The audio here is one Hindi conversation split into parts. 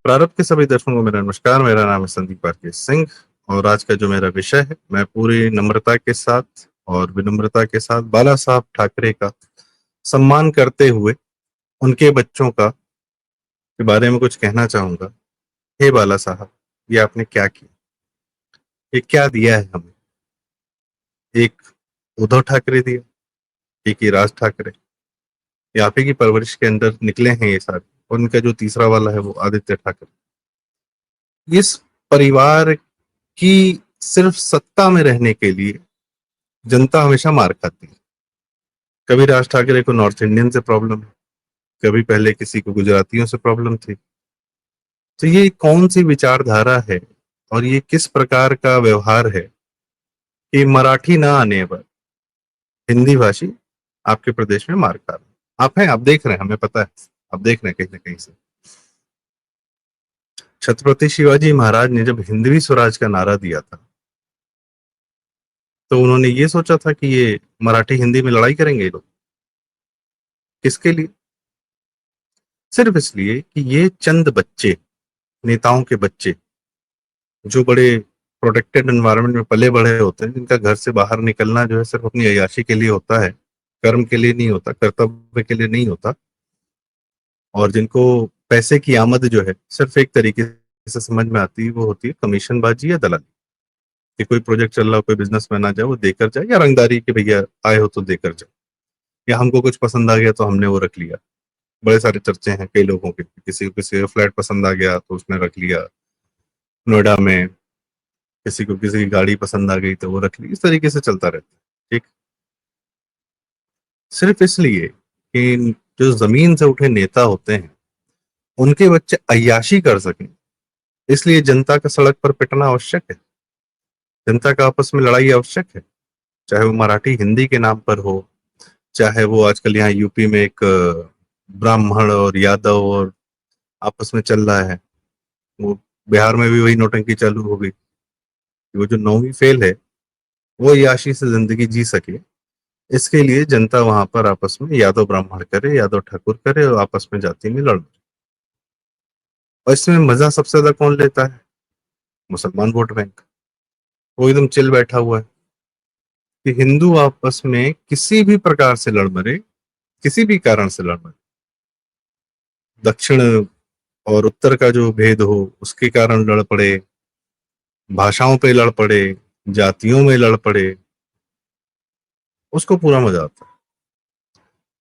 प्रारंभ के सभी दर्शकों को मेरा नमस्कार। मेरा नाम है संदीप आर सिंह और आज का जो मेरा विषय है, मैं पूरी नम्रता के साथ और विनम्रता के साथ बाला साहब ठाकरे का सम्मान करते हुए उनके बच्चों का के बारे में कुछ कहना चाहूंगा। हे बाला साहब, ये आपने क्या किया? ये क्या दिया है हमें? एक उद्धव ठाकरे दिया, एक ही राज ठाकरे। ये आप ही की परवरिश के अंदर निकले हैं ये सारे। और उनका जो तीसरा वाला है वो आदित्य ठाकरे। इस परिवार की सिर्फ सत्ता में रहने के लिए जनता हमेशा मार खाती है। कभी राज ठाकरे को नॉर्थ इंडियन से प्रॉब्लम है, कभी पहले किसी को गुजरातियों से प्रॉब्लम थी। तो ये कौन सी विचारधारा है और ये किस प्रकार का व्यवहार है कि मराठी ना आने पर हिंदी भाषी आपके प्रदेश में मार खा रहे हैं? आप हैं, आप देख रहे हैं, हमें पता है, आप देख रहे हैं कहीं ना कहीं से। छत्रपति शिवाजी महाराज ने जब हिंदवी स्वराज का नारा दिया था तो उन्होंने ये सोचा था कि ये मराठी हिंदी में लड़ाई करेंगे ये लोग। किसके लिए? सिर्फ इसलिए कि ये चंद बच्चे, नेताओं के बच्चे, जो बड़े प्रोटेक्टेड एनवायरनमेंट में पले बड़े होते हैं, जिनका घर से बाहर निकलना जो है सिर्फ अपनी अय्याशी के लिए होता है, कर्म के लिए नहीं होता, कर्तव्य के लिए नहीं होता, और जिनको पैसे की आमद जो है सिर्फ एक तरीके से समझ में आती है, वो होती है कमीशनबाजी या दलाली। कि कोई प्रोजेक्ट चल रहा हो, कोई बिजनेसमैन आ जाए, वो देकर जाए, या रंगदारी कि भैया आए हो तो देकर जाए, या हमको कुछ पसंद आ गया तो हमने वो रख लिया। बड़े सारे चर्चे हैं कई लोगों के, किसी को किसी का फ्लैट पसंद आ गया तो उसने रख लिया नोएडा में, किसी को किसी की गाड़ी पसंद आ गई तो वो रख ली। इस तरीके से चलता रहता है। ठीक, सिर्फ इसलिए कि जो जमीन से उठे नेता होते हैं उनके बच्चे अय्याशी कर सकें, इसलिए जनता का सड़क पर पिटना आवश्यक है, जनता का आपस में लड़ाई आवश्यक है। चाहे वो मराठी हिंदी के नाम पर हो, चाहे वो आजकल यहाँ यूपी में एक ब्राह्मण और यादव और आपस में चल रहा है, वो बिहार में भी वही नौटंकी चालू हो गई। वो जो 9वीं फेल है, वो याशी से जिंदगी जी सके, इसके लिए जनता वहां पर आपस में यादव ब्राह्मण करे, यादव ठाकुर करे, और आपस में जाति में लड़। और इसमें मजा सबसे ज्यादा कौन लेता है? मुसलमान वोट बैंक। वो एकदम चिल बैठा हुआ है कि हिंदू आपस में किसी भी प्रकार से लड़ मरे, किसी भी कारण से लड़ मरे, दक्षिण और उत्तर का जो भेद हो उसके कारण लड़ पड़े, भाषाओं पे लड़ पड़े, जातियों में लड़ पड़े, उसको पूरा मजा आता है।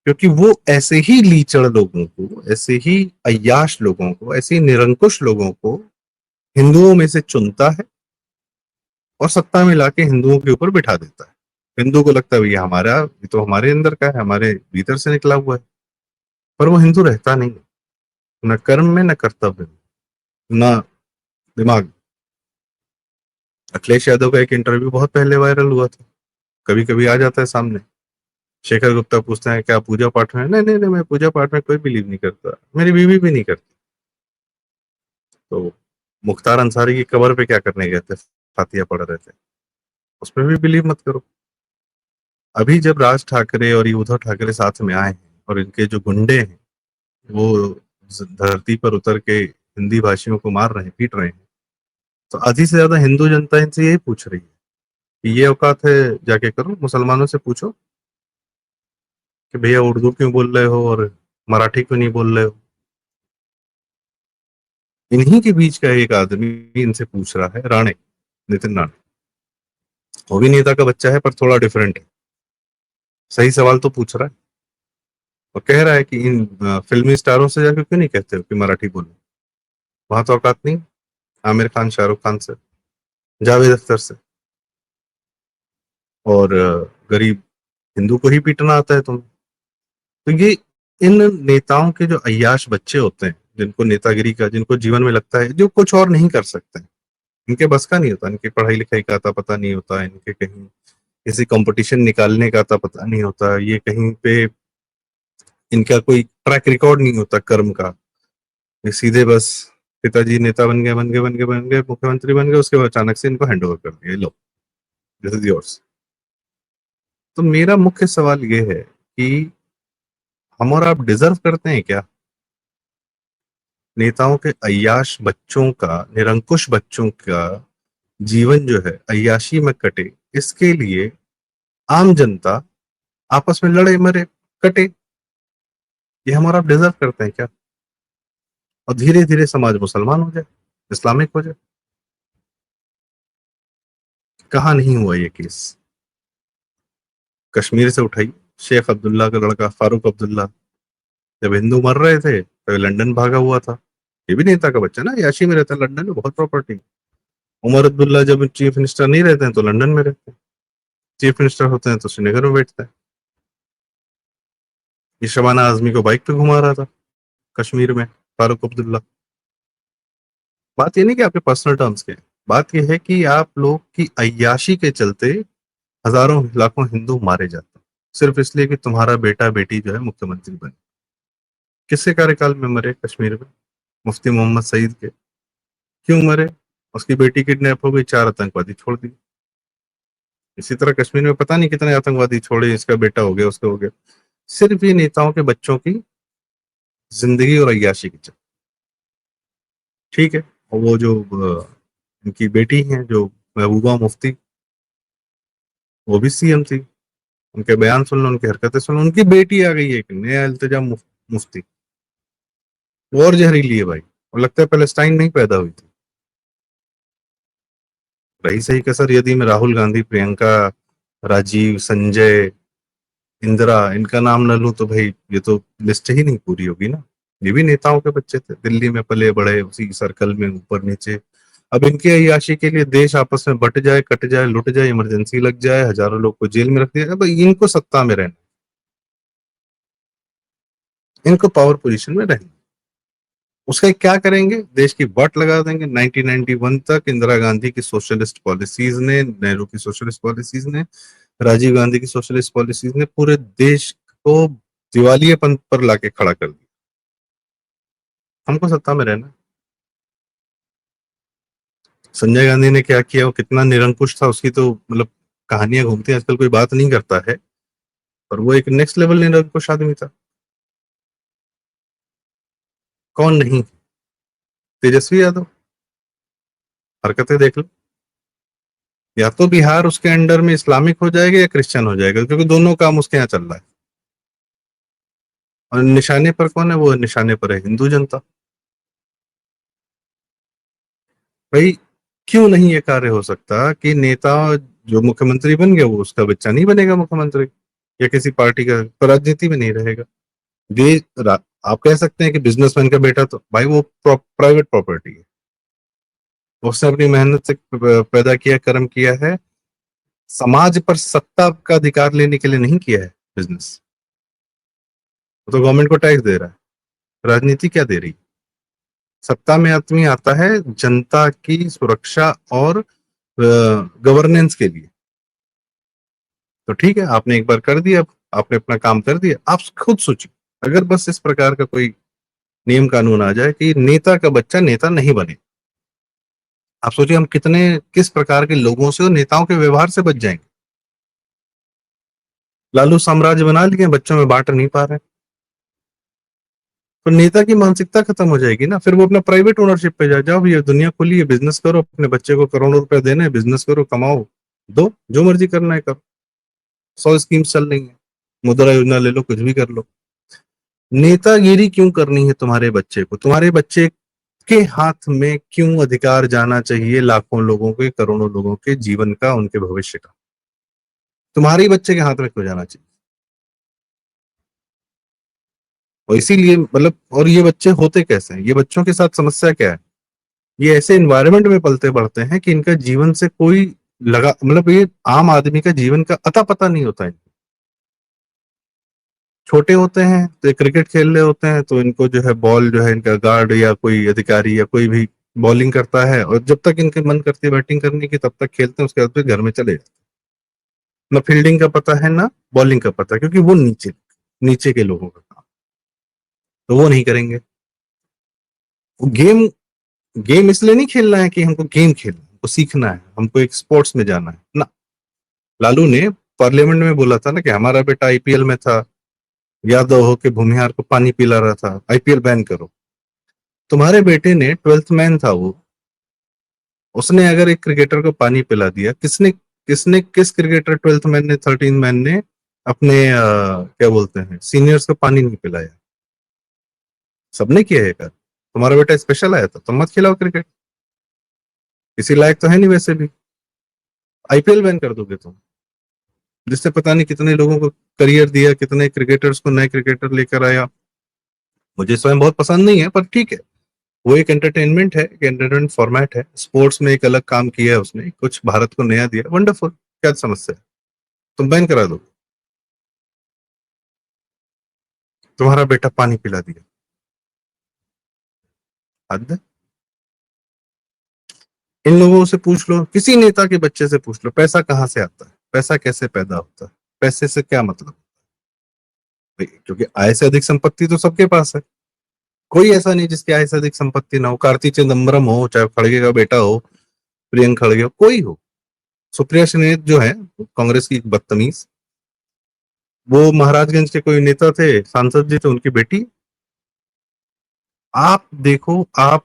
क्योंकि वो ऐसे ही लीचड़ लोगों को, ऐसे ही अय्याश लोगों को, ऐसे ही निरंकुश लोगों को हिंदुओं में से चुनता है और सत्ता में लाके हिंदुओं के ऊपर बिठा देता है। हिंदू को लगता है भैया हमारा, ये तो हमारे अंदर का है, हमारे भीतर से निकला हुआ है। पर वो हिंदू रहता नहीं, न कर्म में, न कर्तव्य में, न दिमाग में। अखिलेश यादव का एक इंटरव्यू बहुत पहले वायरल हुआ था, कभी कभी आ जाता है सामने। शेखर गुप्ता पूछते हैं क्या पूजा पाठ में? नहीं नहीं नहीं, मैं पूजा पाठ में कोई बिलीव नहीं करता, मेरी बीवी भी नहीं करती। तो मुख्तार अंसारी की कबर पे क्या करने गए थे? फातिया पढ़ रहे थे। उसमें भी बिलीव मत करो। अभी जब राज ठाकरे और ये उद्धव ठाकरे साथ में आए हैं और इनके जो गुंडे हैं वो धरती पर उतर के हिंदी भाषियों को मार रहे हैं, पीट रहे हैं, तो आधी से ज्यादा हिंदू जनता इनसे यही पूछ रही है कि ये औकात है, जाके करो, मुसलमानों से पूछो कि भैया उर्दू क्यों बोल रहे हो और मराठी क्यों नहीं बोल रहे हो। इन्हीं के बीच का एक आदमी इनसे पूछ रहा है, राणे, नितिन राणे। वो भी नेता का बच्चा है पर थोड़ा डिफरेंट है, सही सवाल तो पूछ रहा है और कह रहा है कि इन फिल्मी स्टारों से जाकर क्यों नहीं कहते हो कि मराठी बोलो? वहां तो औकात नहीं। आमिर खान, शाहरुख खान से, जावेद अख्तर से, और गरीब हिंदू को ही पीटना आता है तुम्हें। तो ये इन नेताओं के जो अय्याश बच्चे होते हैं, जिनको नेतागिरी का, जिनको जीवन में लगता है जो कुछ और नहीं कर सकते, इनके बस का नहीं होता, इनकी पढ़ाई लिखाई का आता पता नहीं होता, इनके कहीं किसी कंपटीशन निकालने का आता पता नहीं होता, ये कहीं पे इनका कोई ट्रैक रिकॉर्ड नहीं होता कर्म का। ये सीधे बस पिताजी नेता बन गए, बन गए, बन गए, बन गए, मुख्यमंत्री बन गए, उसके बाद अचानक से इनको हैंड ओवर कर दिया, लो दिस इज योर्स। तो मेरा मुख्य सवाल ये है कि हम और आप डिजर्व करते हैं क्या? नेताओं के अय्याश बच्चों का, निरंकुश बच्चों का जीवन जो है अय्याशी में कटे, इसके लिए आम जनता आपस में लड़े मरे कटे, ये हमारा डिजर्व करते हैं क्या? और धीरे धीरे समाज मुसलमान हो जाए, इस्लामिक हो जाए। कहाँ नहीं हुआ ये केस? कश्मीर से उठाई, शेख अब्दुल्ला का लड़का फारूक अब्दुल्ला जब हिंदू मर रहे थे तो लंदन भागा हुआ था। ये भी नेता का बच्चा ना, याशी में रहता है, लंदन में बहुत प्रॉपर्टी। उमर अब्दुल्ला जब चीफ मिनिस्टर नहीं रहते हैं तो लंदन में रहते हैं, चीफ मिनिस्टर होते हैं तो श्रीनगर में बैठते हैं। ये शबाना आजमी को बाइक पे घुमा रहा था कश्मीर में, फारूक अब्दुल्ला। बात ये नहीं कि आपके पर्सनल टर्म्स के, बात ये है कि आप लोग की अय्याशी के चलते हजारों लाखों हिंदू मारे जाते हैं, सिर्फ इसलिए कि तुम्हारा बेटा बेटी जो है मुख्यमंत्री बने। किसके कार्यकाल में मरे कश्मीर में? मुफ्ती मोहम्मद सईद के। क्यों मरे? उसकी बेटी किडनैप हो गई, 4 आतंकवादी छोड़ दिए। इसी तरह कश्मीर में पता नहीं कितने आतंकवादी छोड़े, इसका बेटा हो गया, उसका हो गया, सिर्फ ये नेताओं के बच्चों की जिंदगी और अय्याशी की चलते। ठीक है, और वो जो इनकी बेटी हैं जो महबूबा मुफ्ती, वो भी सीएम थी। उनके बयान सुन लो, उनकी हरकतें सुन लो। उनकी बेटी आ गई है, एक नया इल्तिजा मुफ्ती, वो और जहरीली है भाई। और लगता है पैलेस्टाइन में ही पैदा हुई थी। रही सही कसर यदि मैं राहुल गांधी, प्रियंका, राजीव, संजय, इंदिरा, इनका नाम न लूं तो भाई ये तो लिस्ट ही नहीं पूरी होगी ना। ये भी नेताओं के बच्चे थे, दिल्ली में पले बड़े, उसी सर्कल में ऊपर नीचे। अब इनके अय्याशी के लिए देश आपस में बट जाए, कट जाए, लुट जाए, इमरजेंसी लग जाए, हजारों लोग को जेल में रख दिया, अब इनको सत्ता में रहना, इनको पावर पोजीशन में रहना। उसका क्या करेंगे? देश की वाट लगा देंगे। 1991 तक इंदिरा गांधी की सोशलिस्ट पॉलिसीज ने, नेहरू की सोशलिस्ट पॉलिसीज ने, राजीव गांधी की सोशलिस्ट पॉलिसीज ने पूरे देश को दिवालियेपन पर लाके खड़ा कर दिया। हमको सत्ता में रहना। संजय गांधी ने क्या किया, वो कितना निरंकुश था, उसकी तो मतलब कहानियां घूमती हैं, आजकल कोई बात नहीं करता है, पर वो एक नेक्स्ट लेवल निरंकुश आदमी था। कौन नहीं? तेजस्वी यादव, हरकतें देख लो। या तो बिहार उसके अंडर में इस्लामिक हो जाएगा या क्रिश्चियन हो जाएगा, क्योंकि दोनों काम उसके यहाँ चल रहा है। और निशाने पर कौन है? वो निशाने पर है हिंदू जनता। भाई क्यों नहीं ये कार्य हो सकता कि नेता जो मुख्यमंत्री बन गया वो उसका बच्चा नहीं बनेगा मुख्यमंत्री, या किसी पार्टी का तो राजनीति में नहीं रहेगा? देश आप कह सकते हैं कि बिजनेसमैन का बेटा, तो भाई वो प्राइवेट प्रॉपर्टी है, उसने अपनी मेहनत से पैदा किया, कर्म किया है, समाज पर सत्ता का अधिकार लेने के लिए नहीं किया है बिजनेस। वो तो गवर्नमेंट को टैक्स दे रहा है, राजनीति क्या दे रही है? सत्ता में आदमी आता है जनता की सुरक्षा और गवर्नेंस के लिए। तो ठीक है, आपने एक बार कर दिया, आपने अपना काम कर दिया। आप खुद सोचिए, अगर बस इस प्रकार का कोई नियम कानून आ जाए कि नेता का बच्चा नेता नहीं बने, आप सोचिए हम कितने, किस प्रकार के लोगों से और नेताओं के व्यवहार से बच जाएंगे। लालू साम्राज्य बना लिए, बच्चों में बांट नहीं पा रहे, तो नेता की मानसिकता खत्म हो जाएगी ना। फिर वो अपना प्राइवेट ओनरशिप पे जाओ भैया, दुनिया खुली है, बिजनेस करो, अपने बच्चे को करोड़ों रुपए देने, बिजनेस करो, कमाओ, दो जो मर्जी करना है करो। 100 स्कीम्स चल रही है, मुद्रा योजना ले लो, कुछ भी कर लो। नेतागिरी क्यों करनी है तुम्हारे बच्चे को? तुम्हारे बच्चे के हाथ में क्यों अधिकार जाना चाहिए लाखों लोगों के, करोड़ों लोगों के जीवन का, उनके भविष्य का? तुम्हारे ही बच्चे के हाथ में क्यों जाना चाहिए? और इसीलिए मतलब, और ये बच्चे होते कैसे हैं, ये बच्चों के साथ समस्या क्या है? ये ऐसे एनवायरनमेंट में पलते बढ़ते हैं कि इनका जीवन से कोई लगा, मतलब ये आम आदमी का जीवन का अता पता नहीं होता है। छोटे होते हैं तो क्रिकेट खेल रहे होते हैं, तो इनको जो है बॉल जो है, इनका गार्ड या कोई अधिकारी या कोई भी बॉलिंग करता है, और जब तक इनके मन करती है बैटिंग करने की तब तक खेलते हैं, उसके बाद फिर घर में चले जाते हैं। ना फील्डिंग का पता है ना बॉलिंग का पता, क्योंकि वो नीचे नीचे के लोगों का काम, तो वो नहीं करेंगे। वो गेम, गेम इसलिए नहीं खेलना है कि हमको गेम खेलना है, हमको सीखना है, हमको एक स्पोर्ट्स में जाना है ना। लालू ने पार्लियामेंट में बोला था ना कि हमारा बेटा आईपीएल में था, यादव हो के भूमिहार को पानी पिला रहा था, आईपीएल बैन करो। तुम्हारे बेटे ने 12th मैन था वो, उसने अगर एक क्रिकेटर को पानी पिला दिया, किसने किसने किस क्रिकेटर 12th मैन ने 13 मैन ने अपने क्या बोलते हैं सीनियर्स को पानी नहीं पिलाया? सबने किया है कर। तुम्हारा बेटा स्पेशल आया था, तुम मत खिलाओ क्रिकेट, इसी लायक तो है नहीं वैसे भी। आईपीएल बैन कर दोगे तुम, जिससे पता नहीं कितने लोगों को करियर दिया, कितने क्रिकेटर्स को नए क्रिकेटर लेकर आया। मुझे स्वयं बहुत पसंद नहीं है, पर ठीक है, वो एक एंटरटेनमेंट है, एक एंटरटेनमेंट फॉर्मेट है, स्पोर्ट्स में एक अलग काम किया है उसने, कुछ भारत को नया दिया, वंडरफुल, क्या समस्या है? तुम बैन करा दो। तुम्हारा बेटा पानी पिला दिया, हद है। इन लोगों से पूछ लो, किसी नेता के बच्चे से पूछ लो, पैसा कहाँ से आता है, पैसा कैसे पैदा होता है, पैसे से क्या मतलब? भाई, क्योंकि आय से अधिक संपत्ति तो सबके पास है, कोई ऐसा नहीं जिसकी आय से अधिक संपत्ति ना हो। कार्ति चिदम्बरम हो, चाहे खड़गे का बेटा हो, प्रियंक खड़गे हो, कोई हो, सुप्रिया श्रीनेत जो है कांग्रेस की एक बदतमीज, वो महाराजगंज के कोई नेता थे, सांसद जी थे, उनकी बेटी। आप देखो, आप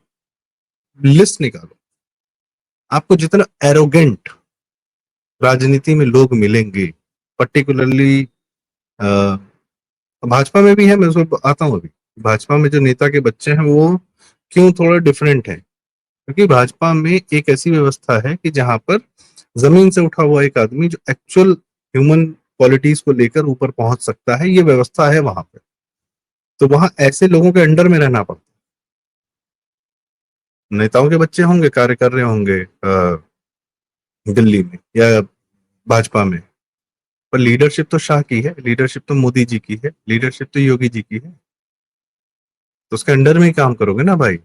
लिस्ट निकालो, आपको जितना एरोगेंट राजनीति में लोग मिलेंगे, पर्टिकुलरली भाजपा में भी है, मैं उसको आता हूँ अभी। भाजपा में जो नेता के बच्चे हैं वो क्यों थोड़ा डिफरेंट है, क्योंकि भाजपा में एक ऐसी व्यवस्था है कि जहां पर जमीन से उठा हुआ एक आदमी जो एक्चुअल ह्यूमन क्वालिटीज को लेकर ऊपर पहुंच सकता है, ये व्यवस्था है वहां पे। तो वहां ऐसे लोगों के अंडर में रहना पड़ता है। नेताओं के बच्चे होंगे, कार्य कर रहे होंगे दिल्ली में या भाजपा में, पर लीडरशिप तो शाह की है, लीडरशिप तो मोदी जी की है, लीडरशिप तो योगी जी की है। तो उसके अंडर में ही काम करोगे ना भाई।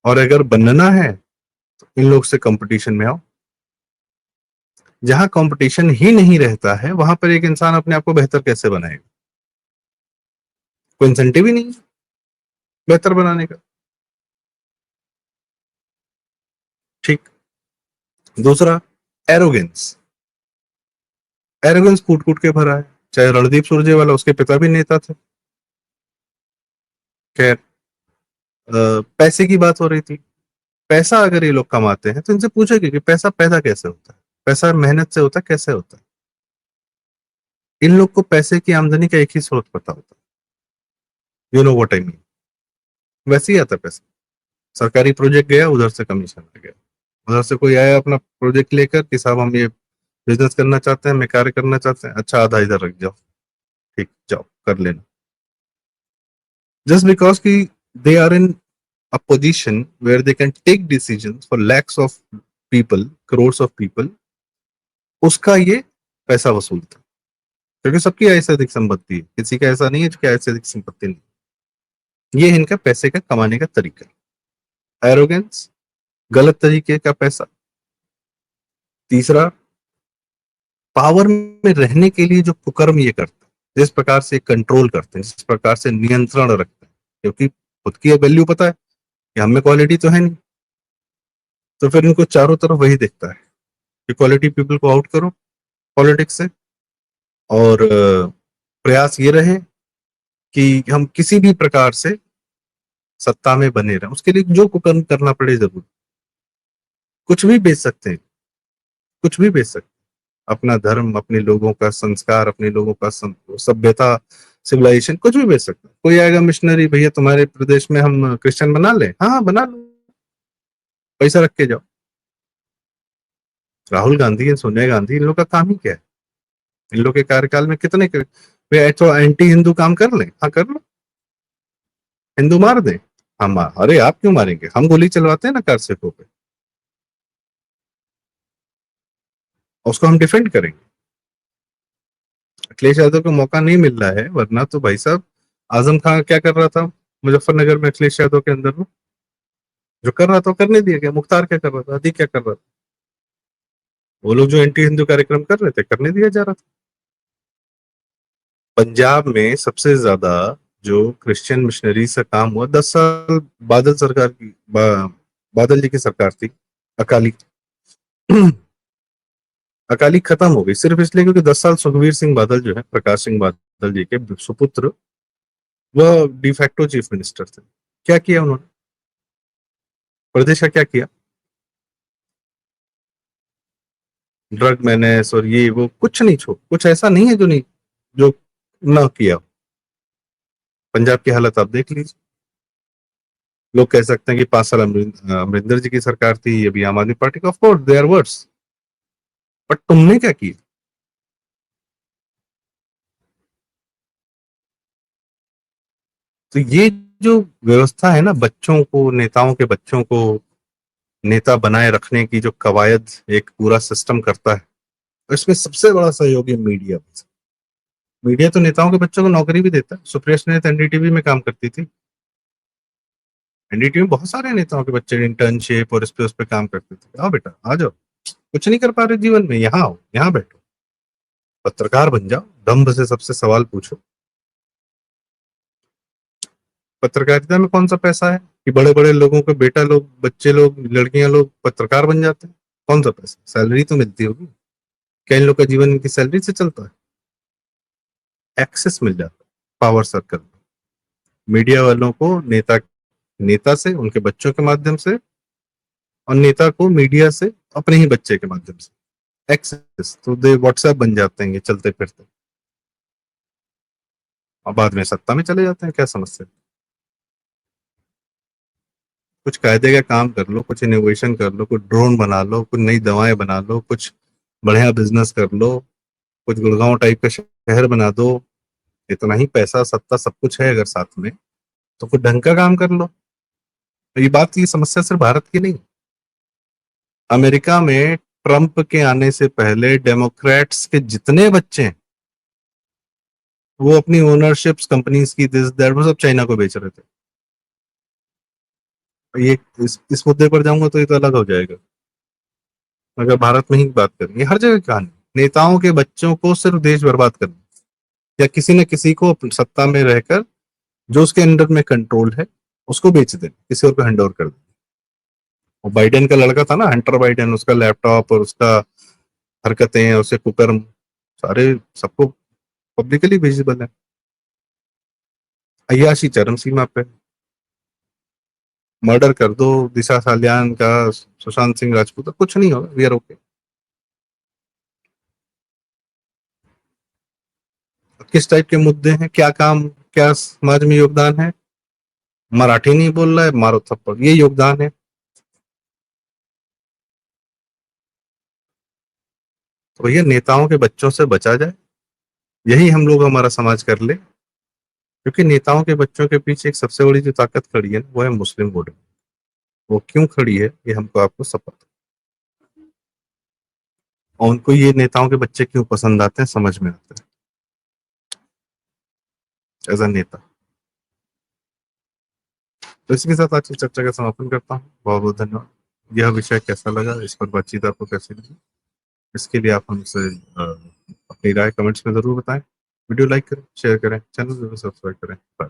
और अगर बनना है तो इन लोग से कंपटीशन में आओ। जहां कंपटीशन ही नहीं रहता है वहां पर एक इंसान अपने आप को बेहतर कैसे बनाएगा? कोई इंसेंटिव ही नहीं है बेहतर बनाने का। ठीक। दूसरा, एरोगेंस। एरोगेंस कूट कूट के भरा है, चाहे रणदीप सुरजेवाला, उसके पिता भी नेता थे। खैर, पैसे की बात हो रही थी। पैसा अगर ये लोग कमाते हैं तो इनसे पूछेंगे कि पैसा पैदा कैसे होता है, पैसा मेहनत से होता है, कैसे होता है? इन लोग को पैसे की आमदनी का एक ही स्रोत पता होता है, you know what I mean. वैसे ही आता है पैसा। सरकारी प्रोजेक्ट गया, उधर से कमीशन आ गया, उधर से कोई आया अपना प्रोजेक्ट लेकर कि साहब हम ये बिजनेस करना चाहते हैं, मैं कार्य करना चाहते हैं, अच्छा आधा इधर रख जाओ, ठीक, जाओ कर लेना। जस्ट बिकॉज कि they are in a position where they can take decision for lakhs of people, crores of people, उसका ये पैसा वसूलता है। क्योंकि सबकी ऐसे अधिक संपत्ति है, किसी का ऐसा नहीं है जिसकी ऐसे अधिक संपत्ति नहीं। ये इनका पैसे का कमाने का तरीका है, एरोगेंस, गलत तरीके का पैसा। तीसरा, पावर में रहने के लिए जो कुकर्म ये करते हैं, जिस प्रकार से कंट्रोल करते हैं, जिस प्रकार से नियंत्रण रखते हैं, क्योंकि खुद की वैल्यू पता है कि हमें क्वालिटी तो है नहीं, तो फिर इनको चारों तरफ वही दिखता है कि क्वालिटी पीपल को आउट करो पॉलिटिक्स से, और प्रयास ये रहे कि हम किसी भी प्रकार से सत्ता में बने रहें, उसके लिए जो कुकर्म करना पड़े जरूर। कुछ भी बेच सकते हैं, कुछ भी बेच सकते हैं, अपना धर्म, अपने लोगों का संस्कार, अपने लोगों का सभ्यता, सिविलाइजेशन, कुछ भी बेच सकते हैं। कोई आएगा मिशनरी, भैया तुम्हारे प्रदेश में हम क्रिश्चियन बना ले, हाँ हाँ बना लो, पैसा रख के जाओ। राहुल गांधी, सोनिया गांधी, इन लोग का काम ही क्या है? इन लोग के कार्यकाल में कितने तो एंटी हिंदू काम कर ले, हाँ कर लो, हिंदू मार दे, हम अरे आप क्यों मारेंगे, हम गोली चलवाते हैं ना कार से पे, उसको हम डिफेंड करेंगे। अखिलेश यादव को मौका नहीं मिल रहा है, वरना तो भाई साहब आजम खान क्या कर रहा था मुजफ्फरनगर में अखिलेश यादव के अंदर में, जो कर रहा था वो करने दिया गया। मुख्तार क्या कर रहा था, अदी क्या कर रहा था, वो लोग जो एंटी हिंदू कार्यक्रम कर रहे थे करने दिया जा रहा था। पंजाब में सबसे ज्यादा जो क्रिश्चियन मिशनरी से काम हुआ 10 साल बादल सरकार की, बादल जी की सरकार थी, अकाली। अकाली खत्म हो गई सिर्फ इसलिए क्योंकि 10 साल सुखबीर सिंह बादल जो है, प्रकाश सिंह बादल जी के सुपुत्र, वह डिफैक्टो चीफ मिनिस्टर थे। क्या किया उन्होंने? प्रदेश का क्या किया? ड्रग मैनेस और ये वो कुछ नहीं छोड़, कुछ ऐसा नहीं है जो नहीं, जो न किया। पंजाब की हालत आप देख लीजिए। लोग कह सकते हैं कि 5 साल अमरिंदर जी की सरकार थी, अभी आम आदमी पार्टी का, of course they are worse, but तुमने क्या किया? तो ये जो व्यवस्था है ना, बच्चों को, नेताओं के बच्चों को नेता बनाए रखने की जो कवायद एक पूरा सिस्टम करता है, इसमें सबसे बड़ा सहयोगी मीडिया। मीडिया तो नेताओं के बच्चों को नौकरी भी देता है। सुप्रिया सुले तो एनडीटीवी में काम करती थी। एनडीटीवी में बहुत सारे नेताओं के बच्चे इंटर्नशिप और इस पे काम करते थे। आओ बेटा, आ जाओ, कुछ नहीं कर पा रहे जीवन में, यहाँ आओ, यहाँ बैठो, पत्रकार बन जाओ, दम्भ से सबसे सवाल पूछो। पत्रकारिता में कौन सा पैसा है कि बड़े बड़े लोगों के बेटा लोग, बच्चे लोग, लड़कियां लोग पत्रकार बन जाते हैं? कौन सा पैसा? सैलरी तो मिलती होगी। क्या इन लोग का जीवन इनकी सैलरी से चलता है? एक्सेस मिल जाता है, पावर सर्कल। मीडिया वालों को नेता, नेता से, उनके बच्चों के माध्यम से, और नेता को मीडिया से अपने ही बच्चे के माध्यम से एक्सेस, तो दे व्हाट्सएप बन जाते हैं ये चलते फिरते, और बाद में सत्ता में चले जाते हैं। क्या समस्या? कुछ कायदे का काम कर लो, कुछ इनोवेशन कर लो, कुछ ड्रोन बना लो, कुछ नई दवाएं बना लो, कुछ बढ़िया बिजनेस कर लो, कुछ गुड़गांव टाइप का शहर बना दो। इतना ही पैसा, सत्ता, सब कुछ है अगर साथ में, तो कुछ ढंग का काम कर लो। तो ये बात, ये समस्या सिर्फ भारत की नहीं। अमेरिका में ट्रंप के आने से पहले डेमोक्रेट्स के जितने बच्चे हैं, वो अपनी ओनरशिप्स कंपनीज की, दिस दैट, वो सब चाइना को बेच रहे थे। ये इस मुद्दे पर जाऊंगा तो ये तो अलग हो जाएगा। अगर भारत में ही बात करेंगे, हर जगह कहानी, नेताओं के बच्चों को सिर्फ देश बर्बाद करना, या किसी न किसी को सत्ता में रहकर जो उसके अंडर में कंट्रोल है उसको बेच देना, किसी और को हैंड ओवर कर देना। वो बाइडेन का लड़का था ना, हंटर बाइडेन, उसका लैपटॉप और उसका हरकतें, उसके कुकर्म सारे सबको पब्लिकली विजिबल है। अय्याशी चरम सीमा पे। मर्डर कर दो दिशा सालियान का, सुशांत सिंह राजपूत, कुछ नहीं होगा, वी आर ओके। किस टाइप के मुद्दे हैं, क्या काम, क्या समाज में योगदान है? मराठी नहीं बोल रहा है, मारो थप्पड़, ये योगदान है। तो भैया नेताओं के बच्चों से बचा जाए, यही हम लोग, हमारा समाज कर ले। क्योंकि नेताओं के बच्चों के पीछे एक सबसे बड़ी जो ताकत खड़ी है ना, वो है मुस्लिम वोट। वो क्यों खड़ी है ये हमको, आपको सब पता है। और उनको ये नेताओं के बच्चे क्यों पसंद आते हैं, समझ में आता है एज अ नेता। तो इसी के साथ आज की चर्चा का समापन करता हूँ। बहुत बहुत धन्यवाद। यह विषय कैसा लगा, इस पर बातचीत आपको कैसी लगी, इसके लिए आप हमसे अपनी राय कमेंट्स में जरूर बताएं। वीडियो लाइक करें, शेयर करें, चैनल जरूर सब्सक्राइब करें। बाय।